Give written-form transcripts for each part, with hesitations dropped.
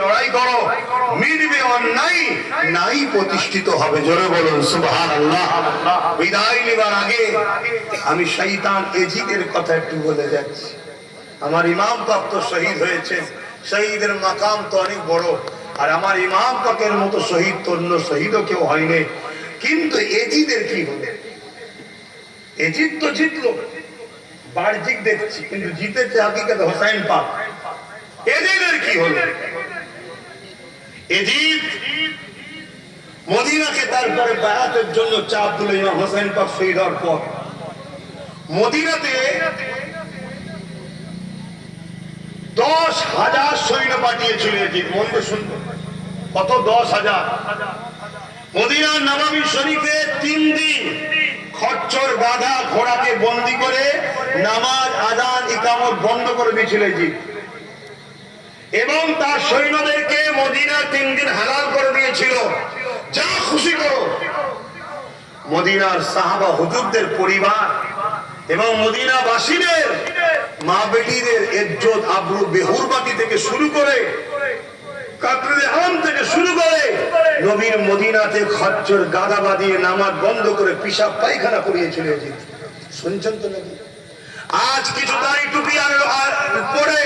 লড়াই করো, মিটবে অন্যায়, নাই প্রতিষ্ঠিত হবে। জোরে বলুন সুবহানাল্লাহ। বিদায় নেবার আগে আমি শয়তান এজিদের কথা একটু বলে যাচ্ছি। আমার ইমাম পাক তো শহীদ হয়েছে, শহীদের মাকাম তো অনেক বড়, আর আমার ইমাম পাকের মতো শহীদ তো অন্য শহীদও কেউ হয়নি। কিন্তু এজিদের কি হলো? এজিদ তো জিতলো, বাহ্যিক দেখছি, কিন্তু জিতেছে হাকিকত হোসাইন পাক। এজিদের কি হলো? এজিদ মদিনাকে তারপরে বায়াতের জন্য চাপ দিল। ইমাম হোসেন পাক শহীদ হওয়ার পর মদিনাতে 10,000 সৈন্য পাঠিয়েছিল এজিদ। মনে শুনবো কত? 10,000। মদিনার নববী শরীফে 3 দিন খচ্চর গাধা ঘোড়াকে বন্দী করে নামাজ আযান ইকামত বন্ধ করে দিয়েছিল এজিদ, এবং তার সৈন্যদেরকে মদিনা 3 দিন হালাল করে দিয়েছিল, যা খুশি করো। মদিনার সাহাবা হুজুরদের পরিবার এবং মদিনাবাসীদের মা বেটিদের ইজ্জত আবরু বেহুরবাতি থেকে শুরু করে কাতরে আম থেকে শুরু করে নবীর মদিনাতে খচ্চর গাদা বাঁধিয়ে নামাজ বন্ধ করে পিশাব পায়খানা করিয়েছিল এজিদ। শুনছেন তো নাকি? আজ কিছু দাড়ি টুপি আর পরে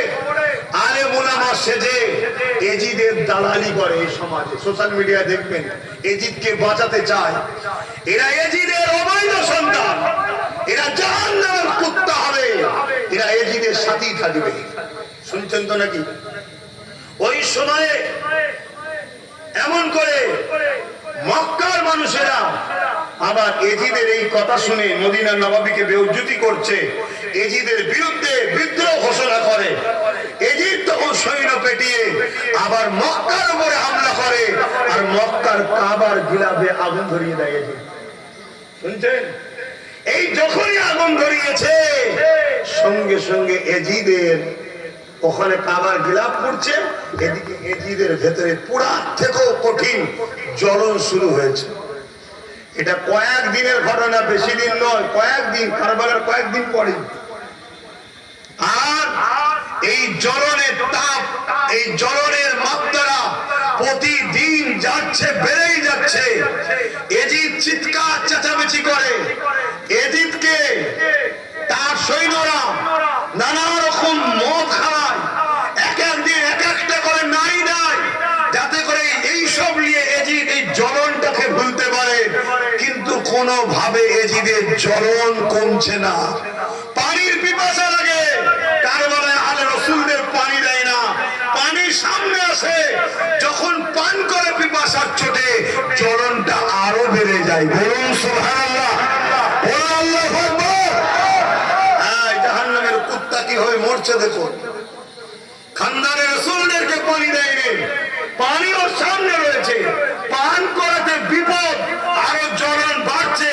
আলেম উলামা সেজে এজিদের দালালি করে এই সমাজে। সোশ্যাল মিডিয়া দেখবেন, এজিদকে বাঁচাতে চায়। এরা এজিদের অবৈধ সন্তান, এরা জাহান্নামের কুত্তা হবে, এরা এজিদের সাথেই থাকবে। শুনছেন তো নাকি? ওই সময়ে এমন করে মক্কার মানুষেরা আবার এজিদের এই কথা শুনে মদিনার নববীকে বেইজ্জতি করছে, এজিদের বিরুদ্ধে বিদ্রোহ ঘোষণা করে। এজিদ তখন সৈন্য পেটিয়ে আবার মক্কার উপরে হামলা করে, আর মক্কার কাবার গিলাফে আগুন ধরিয়ে দেয় এজিদ। শুনছেন? এই যখনই আগুন ধরিয়েছে, সঙ্গে সঙ্গে এজিদের ওখানে কাবার গিলাফ পড়ছে, এদিকে এজিদের ভেতরে পুরার থেকেও কঠিন জ্বলন শুরু হয়েছে। এটা কয়েকদিনের ঘটনা, বেশি দিন নয়, কয়েকদিন, কারবালার কয়েকদিন পরে। আর এই জ্বলনের তাপ, এই জ্বলনের মাত্রা প্রতিদিন যাচ্ছে, বেড়েই যাচ্ছে। এজিদ চিৎকার চেঁচামেচি করে। এজিদকে তার সৈন্যরা নানা রকম মদ খায়, এক একদিন এক একটা করে নাই দেয়, যাতে করে এইসব নিয়ে এজিদ এই জ্বলনটাকে ভুলতে পারে। কিন্তু কোনোভাবে এজিদের জ্বলন কমছে না। পানির পিপাসা লাগে, কারবালায় আলে রাসূলদের পানি দেয় না, পানি সামনে আসে, যখন পান করে পিপাসার চোটে জ্বলনটা আরো বেড়ে যায়। বলুন সুবহানাল্লাহ, বলুন আল্লাহু আকবার। হ্যাঁ, জাহান্নামের কুত্তা কি হয়ে মরছে দেখুন। খানদানে রাসূলদেরকে পানি দেয়নি, পানিও সামনে রয়েছে, পান করাতে বিপদ, আরো জ্বলন বাড়ছে,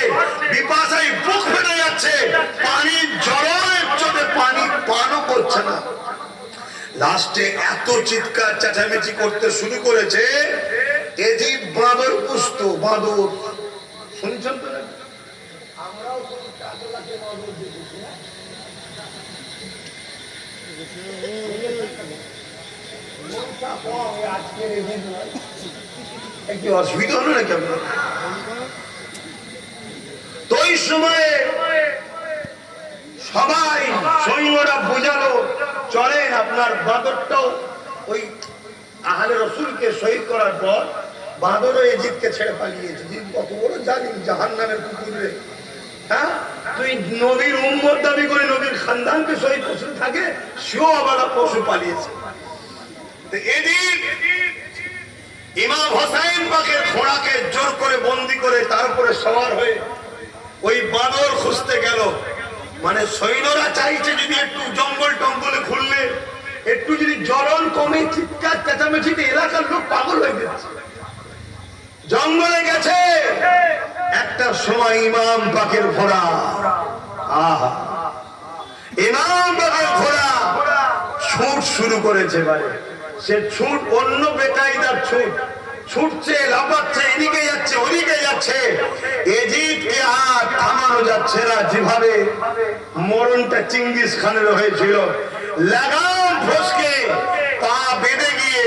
পিপাসায় বুক ফেটে যাচ্ছে, পানি জ্বলনের চোটে পানি পানও করছে না। লাস্টে এত চিৎকার চেঁচামেচি করতে শুরু করেছে, এজিদ বাঁদর পুষত, বাঁদর। শুনছেন তো? আমরাও বাঁদর দেখেছি না? একটু অসুবিধা হলো না কেমন? তো ওই সময়ে সবাই সৈন্যরা বোঝালো, চলেন আপনার বাঁদরটাও ওই আহলে রাসূলকে শহীদ করার পর বাঁদরও এজিদকে ছেড়ে পালিয়েছে। কত বড় জালিম, জাহান্নামের কুকুর রে! হ্যাঁ, তুই নবীর উম্মত দাবি করে নবীর খানদানকে শহীদ করতে থাকে, সেও আবার পশু পালিয়েছে। এজিদ ইমাম হোসেন পাকের ঘোড়াকে জোর করে বন্দী করে তারপরে সওয়ার হয়ে ওই বাঁদর খুঁজতে গেল। মানে সৈন্যরা চাইছে যদি একটু জঙ্গল টঙ্গলে খুললে, একটু যদি জ্বলন কমে, চিৎকার চেঁচামেচিতে এলাকার লোক পাগল হয়ে যাচ্ছে। জঙ্গলে গেছে, একটা সময় ইমাম পাকের ঘোড়া, আহা, ইমাম পাকের ঘোড়া ছুট শুরু করেছে। সে ছুট অন্য বেকায়দার ছুট, ছুটছে, লাফাচ্ছে, এদিকে যাচ্ছে, ওদিকে যাচ্ছে। এজিদকে আর থামানো যাচ্ছে না। যেভাবে মরণটা চিঙ্গিস খানের হয়েছিল, লাগাম ফসকে পা বেঁধে গিয়ে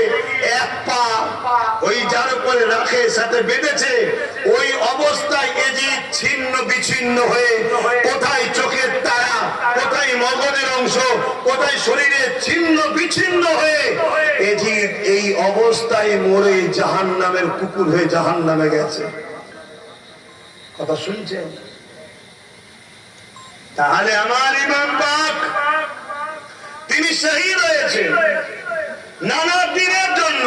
করে রাখে সাথে বেঁধেছে, ওই অবস্থায় এজিদ ছিন্ন বিচ্ছিন্ন হয়ে কোথায় চোখের তারা, কোথায় মগজের অংশ, কোথায় শরীরে ছিন্ন বিচ্ছিন্ন হয়ে এজিদ এই অবস্থায় মরে জাহান্নামের কুকুর হয়ে জাহান্নামে গেছে। কথা শুনছেন? তাহলে আমার ইমাম পাক তিনি শহীদ হয়েছে নানা দিনের জন্য।